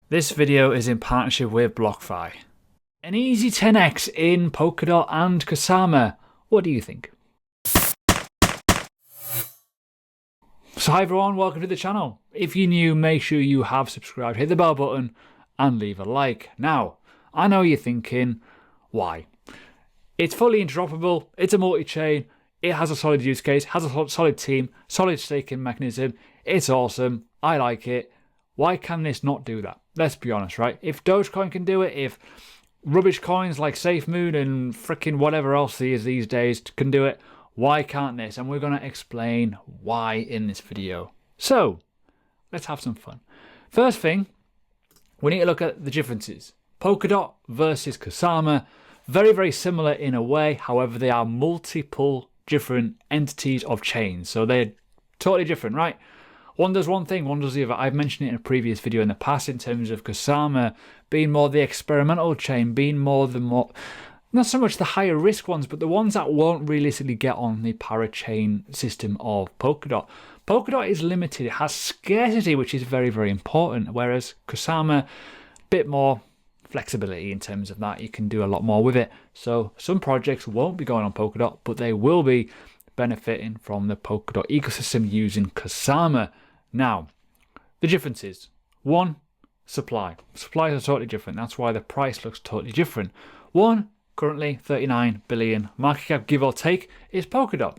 This video is in partnership with BlockFi. An easy 10x in Polkadot and Kusama. What do you think? So hi everyone, welcome to the channel. If you're new, make sure you have subscribed, hit the bell button and leave a like. Now, I know you're thinking, why? It's fully interoperable, it's a multi-chain, it has a solid use case, has a solid team, solid staking mechanism, it's awesome, I like it. Why can this not do that? Let's be honest, right? If Dogecoin can do it, if rubbish coins like SafeMoon and freaking whatever else there is these days can do it, why can't this? And we're going to explain why in this video. So, let's have some fun. First thing, we need to look at the differences. Polkadot versus Kusama, very, very similar in a way. However, they are multiple different entities of chains. So they're totally different, right? One does one thing, one does the other. I've mentioned it in a previous video in the past in terms of Kusama being more the experimental chain, being more not so much the higher risk ones, but the ones that won't realistically get on the parachain system of Polkadot. Polkadot is limited, it has scarcity, which is very, very important, whereas Kusama, a bit more flexibility in terms of that. You can do a lot more with it. So some projects won't be going on Polkadot, but they will be benefiting from the Polkadot ecosystem using Kusama. Now, the differences. One, supply. Supplies are totally different. That's why the price looks totally different. One, currently 39 billion market cap, give or take, is Polkadot.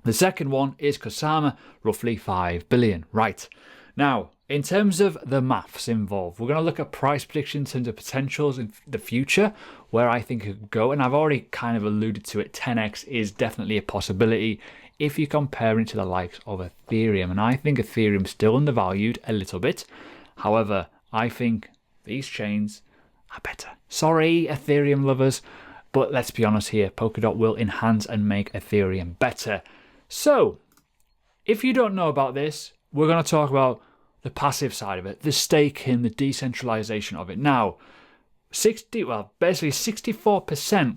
The second one is Kusama, roughly 5 billion. Right. Now, in terms of the maths involved, we're going to look at price predictions in terms of potentials in the future, where I think it could go. And I've already kind of alluded to it. 10x is definitely a possibility if you compare it to the likes of Ethereum. And I think Ethereum's still undervalued a little bit. However, I think these chains are better. Sorry, Ethereum lovers, but let's be honest here. Polkadot will enhance and make Ethereum better. So, if you don't know about this, we're going to talk about the passive side of it, the staking, the decentralization of it. Now, basically 64%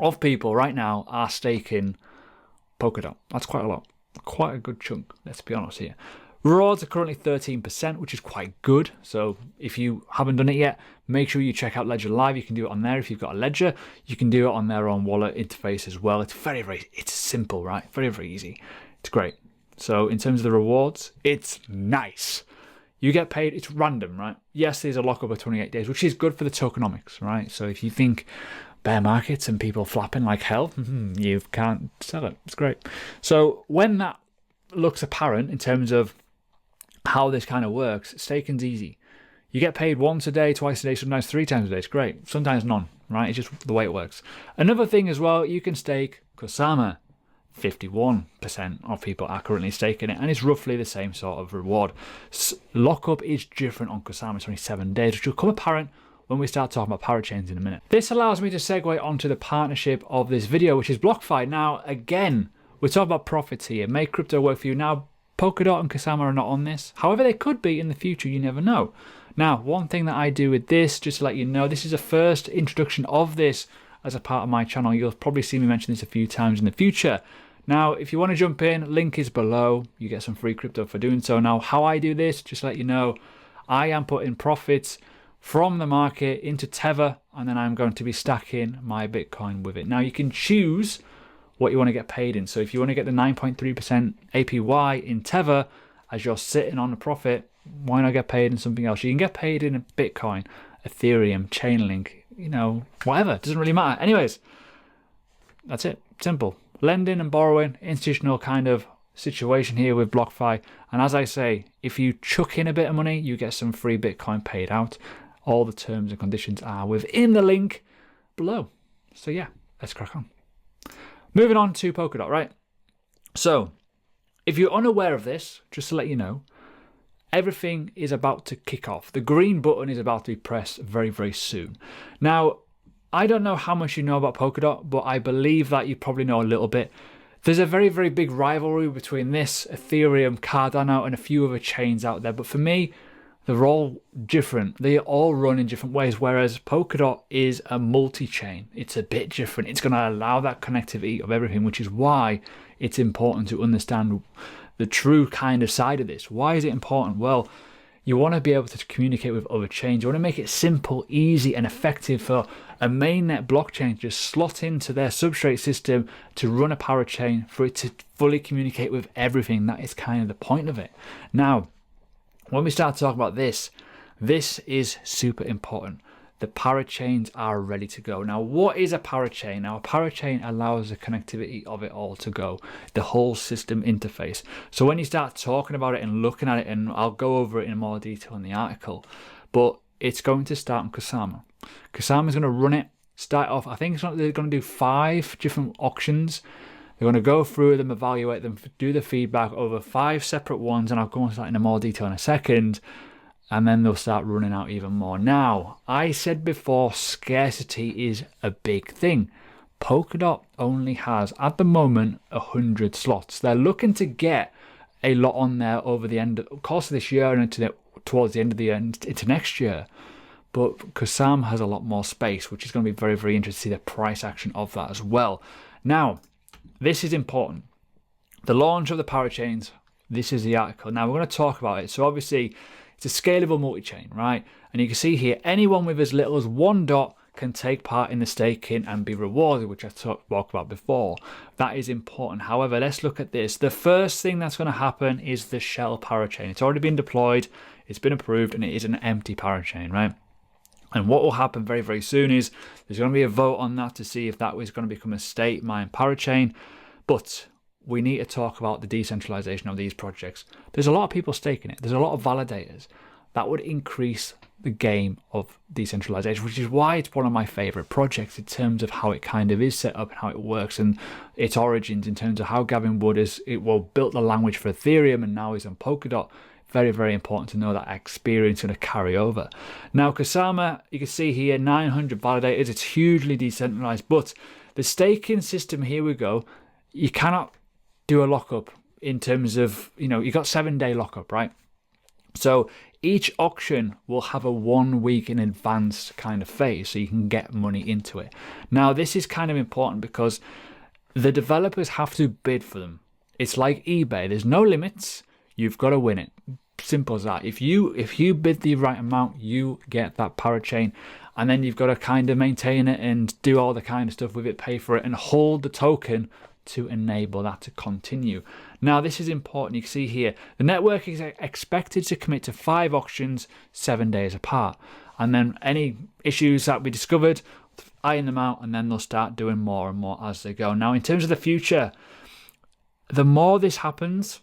of people right now are staking Polkadot. That's quite a lot, quite a good chunk, let's be honest here. Rewards are currently 13%, which is quite good. So if you haven't done it yet, make sure you check out Ledger Live. You can do it on there if you've got a Ledger. You can do it on their own wallet interface as well. It's it's simple, right? Very, very easy. It's great. So in terms of the rewards, it's nice. You get paid, it's random, right? Yes, there's a lockup of 28 days, which is good for the tokenomics, right? So if you think bear markets and people flapping like hell, you can't sell it. It's great. So when that looks apparent in terms of how this kind of works, staking's easy. You get paid once a day, twice a day, sometimes 3 times a day. It's great. Sometimes none, right? It's just the way it works. Another thing as well, you can stake Kusama. 51% of people are currently staking it, and it's roughly the same sort of reward. Lockup is different on Kusama, it's only 7 days, which will come apparent when we start talking about parachains in a minute. This allows me to segue onto the partnership of this video, which is BlockFi. Now, again, we're talking about profits here. Make crypto work for you. Now, Polkadot and Kusama are not on this. However, they could be in the future, you never know. Now, one thing that I do with this, just to let you know, this is a first introduction of this as a part of my channel. You'll probably see me mention this a few times in the future. Now, if you want to jump in, link is below. You get some free crypto for doing so. Now, how I do this, just to let you know, I am putting profits from the market into Tether, and then I'm going to be stacking my Bitcoin with it. Now, you can choose what you want to get paid in. So if you want to get the 9.3% APY in Tether as you're sitting on the profit, why not get paid in something else? You can get paid in a Bitcoin, Ethereum, Chainlink, whatever. It doesn't really matter. Anyways, that's it. Simple. Lending and borrowing, institutional kind of situation here with BlockFi. And as I say, if you chuck in a bit of money, you get some free Bitcoin paid out. All the terms and conditions are within the link below. So yeah, let's crack on. Moving on to Polkadot, right? So, if you're unaware of this, just to let you know, everything is about to kick off. The green button is about to be pressed very, very soon. Now, I don't know how much you know about Polkadot, but I believe that you probably know a little bit. There's a very, very big rivalry between this, Ethereum, Cardano, and a few other chains out there. But for me, they're all different. They all run in different ways, whereas Polkadot is a multi-chain. It's a bit different. It's going to allow that connectivity of everything, which is why it's important to understand the true kind of side of this. Why is it important? Well, You want to be able to communicate with other chains. You want to make it simple, easy, and effective for a mainnet blockchain to just slot into their substrate system to run a parachain, for it to fully communicate with everything. That is kind of the point of it. Now, when we start talking about this is super important. The parachains are ready to go. Now, what is a parachain? Now, a parachain allows the connectivity of it all to go, the whole system interface. So when you start talking about it and looking at it, and I'll go over it in more detail in the article, but it's going to start on Kusama. Kusama is going to run it, start off, I think they're going to do 5 different auctions. They're going to go through them, evaluate them, do the feedback over 5 separate ones, and I'll go into that in more detail in a second. And then they'll start running out even more. Now, I said before, scarcity is a big thing. Polkadot only has, at the moment, 100 slots. They're looking to get a lot on there over the course of this year and towards the end of the year into next year. But Kusama has a lot more space, which is going to be very, very interesting to see the price action of that as well. Now, this is important. The launch of the parachains, this is the article. Now, we're going to talk about it. So obviously, it's a scalable multi-chain, right? And you can see here, anyone with as little as 1 dot can take part in the staking and be rewarded, which I talked about before. That is important. However, let's look at this. The first thing that's going to happen is the shell parachain. It's already been deployed, it's been approved, and it is an empty parachain, right? And what will happen very, very soon is there's going to be a vote on that to see if that is going to become a state mined parachain. But we need to talk about the decentralization of these projects. There's a lot of people staking it. There's a lot of validators. That would increase the game of decentralization, which is why it's one of my favorite projects in terms of how it kind of is set up and how it works and its origins in terms of how Gavin Wood built the language for Ethereum and now is on Polkadot. Very, very important to know that experience is going to carry over. Now, Kusama, you can see here, 900 validators. It's hugely decentralized, but the staking system, here we go, you cannot do a lockup in terms of, you got 7-day lockup, right? So each auction will have a 1 week in advance kind of phase, so you can get money into it. Now, this is kind of important because the developers have to bid for them. It's like eBay. There's no limits. You've got to win it. Simple as that. If you bid the right amount, you get that parachain, and then you've got to kind of maintain it and do all the kind of stuff with it, pay for it, and hold the token to enable that to continue. Now, this is important. You can see here, the network is expected to commit to 5 auctions 7 days apart. And then any issues that we discovered, iron them out, and then they'll start doing more and more as they go. Now, in terms of the future, the more this happens,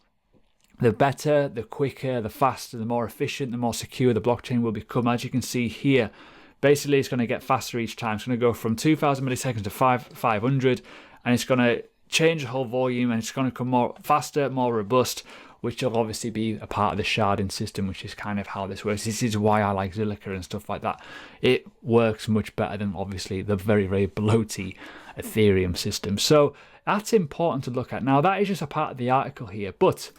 the better, the quicker, the faster, the more efficient, the more secure the blockchain will become. As you can see here, basically it's going to get faster each time. It's going to go from 2,000 milliseconds to 500, and it's going to change the whole volume, and it's going to come more faster, more robust, which will obviously be a part of the sharding system, which is kind of how this works. This is why I like Zilliqa and stuff like that. It works much better than obviously the very, very bloaty Ethereum system. So that's important to look at. Now, that is just a part of the article here, but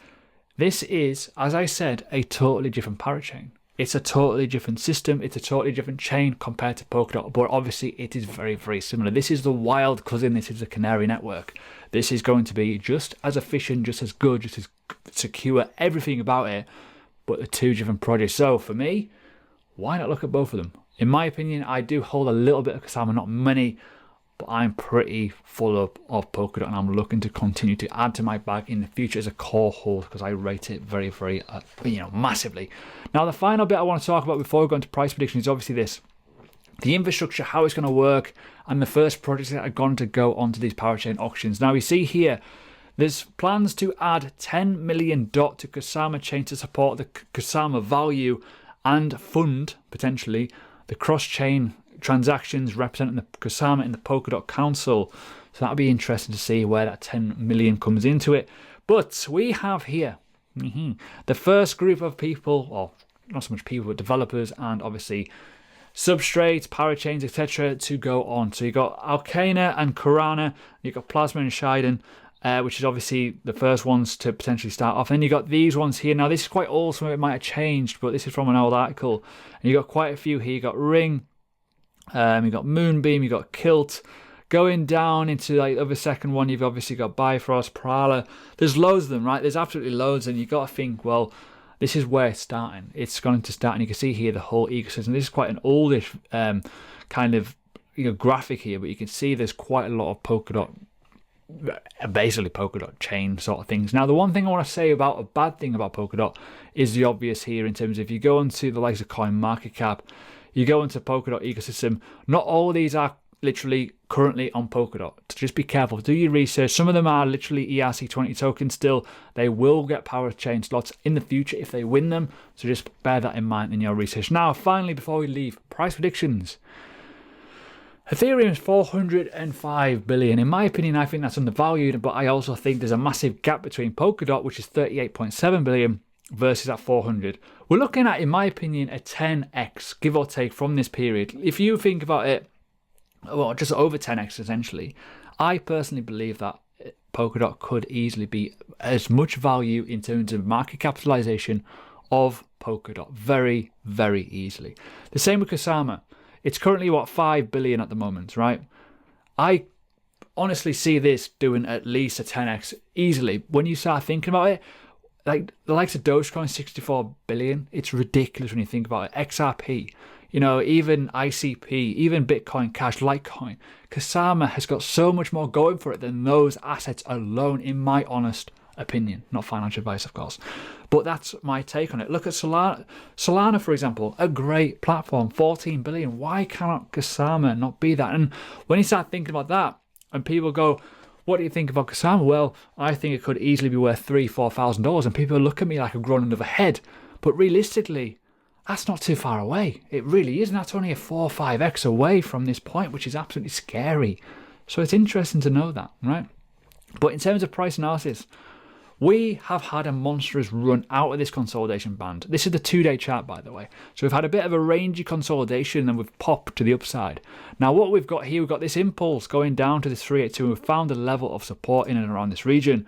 this is, as I said, a totally different parachain. It's a totally different system. It's a totally different chain compared to Polkadot, but obviously it is very, very similar. This is the wild cousin. This is the canary network. This is going to be just as efficient, just as good, just as secure, everything about it, but the 2 different projects. So for me, why not look at both of them? In my opinion, I do hold a little bit of Kusama, not many, but I'm pretty full up of Polkadot, and I'm looking to continue to add to my bag in the future as a core hold because I rate it very, very, massively. Now, the final bit I want to talk about before we go into price prediction is obviously this. The infrastructure, how it's going to work, and the first projects that are going to go onto these parachain auctions. Now, we see here, there's plans to add 10 million DOT to Kusama chain to support the Kusama value and fund, potentially, the cross-chain transactions representing the Kusama in the Polkadot Council. So that'll be interesting to see where that 10 million comes into it. But we have here the first group of people, or not so much people, but developers and obviously substrates, parachains, etc. to go on. So you've got Alcana and Corana, you've got Plasma and Shiden, which is obviously the first ones to potentially start off. And you got these ones here. Now, this is quite old, so it might have changed, but this is from an old article. And you got quite a few here. You got Ring, you got Moonbeam, you got Kilt. Going down into like the second one, you've obviously got Bifrost, Prala. There's loads of them, right? There's absolutely loads, and you got to think, well, This is where it's starting. It's going to start, and you can see here the whole ecosystem. This is quite an oldish kind of graphic here, but you can see there's quite a lot of Polkadot, basically Polkadot chain sort of things. Now, the one thing I want to say about a bad thing about Polkadot is the obvious here, in terms of if you go into the likes of CoinMarketCap, you go into Polkadot ecosystem, not all of these are literally currently on Polkadot. So just be careful, do your research. Some of them are literally ERC20 tokens still. They will get power chain slots in the future if they win them, so just bear that in mind in your research. Now, finally, before we leave, price predictions. Ethereum is 405 billion. In my opinion, I think that's undervalued, but I also think there's a massive gap between Polkadot, which is 38.7 billion, versus at 400. We're looking at, in my opinion, a 10x, give or take, from this period. If you think about it, well, just over 10x essentially. I personally believe that Polkadot could easily be as much value in terms of market capitalization of Polkadot. Very, very easily. The same with Kusama. It's currently, 5 billion at the moment, right? I honestly see this doing at least a 10x easily. When you start thinking about it, like the likes of Dogecoin, 64 billion. It's ridiculous when you think about it. XRP, even ICP, even Bitcoin Cash, Litecoin. Kusama has got so much more going for it than those assets alone, in my honest opinion. Not financial advice, of course. But that's my take on it. Look at Solana. Solana, for example, a great platform, 14 billion. Why cannot Kusama not be that? And when you start thinking about that, and people go, what do you think about Kusama? Well, I think it could easily be worth $3,000-$4,000. And people look at me like I've grown under the head. But realistically, that's not too far away. It really isn't. That's only a 4 or 5x away from this point, which is absolutely scary. So it's interesting to know that, right? But in terms of price analysis, we have had a monstrous run out of this consolidation band. This is the 2-day chart, by the way. So we've had a bit of a rangy consolidation, and we've popped to the upside. Now, what we've got here, we've got this impulse going down to this 382, and we've found a level of support in and around this region.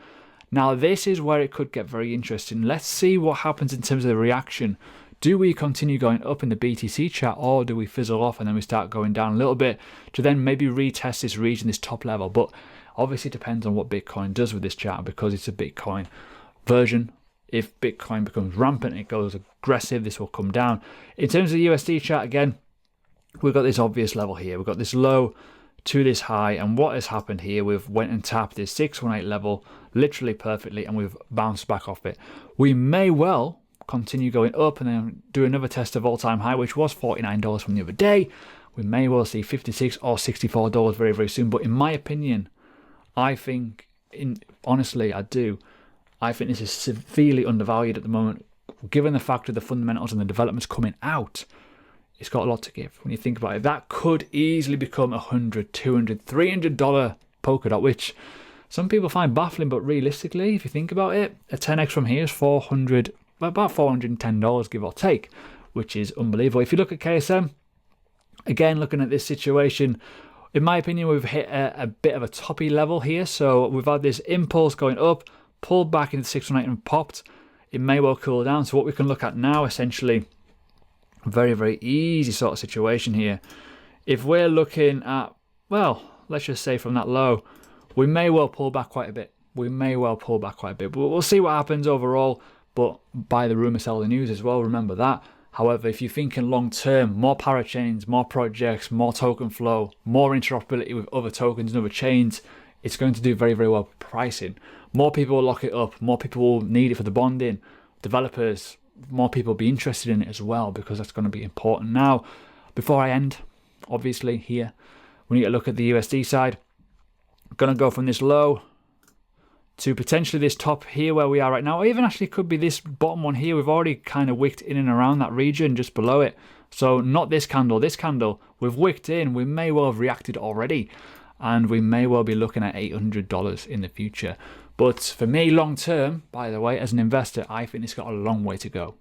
Now, this is where it could get very interesting. Let's see what happens in terms of the reaction. Do we continue going up in the BTC chart, or do we fizzle off and then we start going down a little bit to then maybe retest this region, this top level? But obviously it depends on what Bitcoin does with this chart, because it's a Bitcoin version. If Bitcoin becomes rampant, it goes aggressive, this will come down. In terms of the USD chart, again, we've got this obvious level here. We've got this low to this high, and what has happened here, we've went and tapped this 618 level literally perfectly, and we've bounced back off it. We may well continue going up and then do another test of all-time high, which was $49 from the other day. We may well see $56 or $64 very, very soon. But in my opinion, I think, honestly, I think this is severely undervalued at the moment, given the fact of the fundamentals and the developments coming out. It's got a lot to give. When you think about it, that could easily become $100, $200, $300 Polkadot, which some people find baffling. But realistically, if you think about it, a 10x from here is about $410, give or take, which is unbelievable. If you look at KSM, again, looking at this situation, in my opinion, we've hit a bit of a toppy level here. So we've had this impulse going up, pulled back into 618 and popped. It may well cool down. So what we can look at now, essentially, very, very easy sort of situation here. If we're looking at, well, let's just say from that low, we may well pull back quite a bit. But we'll see what happens overall. But buy the rumor, sell the news as well. Remember that. However, if you're thinking long term, more parachains, more projects, more token flow, more interoperability with other tokens and other chains, it's going to do very, very well pricing. More people will lock it up. More people will need it for the bonding. Developers, more people will be interested in it as well, because that's going to be important. Now, before I end, obviously here, we need to look at the USD side. I'm going to go from this low to potentially this top here where we are right now, or even actually could be this bottom one here. We've already kind of wicked in and around that region just below it. So not this candle, we've wicked in. We may well have reacted already, and we may well be looking at $800 in the future. But for me, long term, by the way, as an investor, I think it's got a long way to go.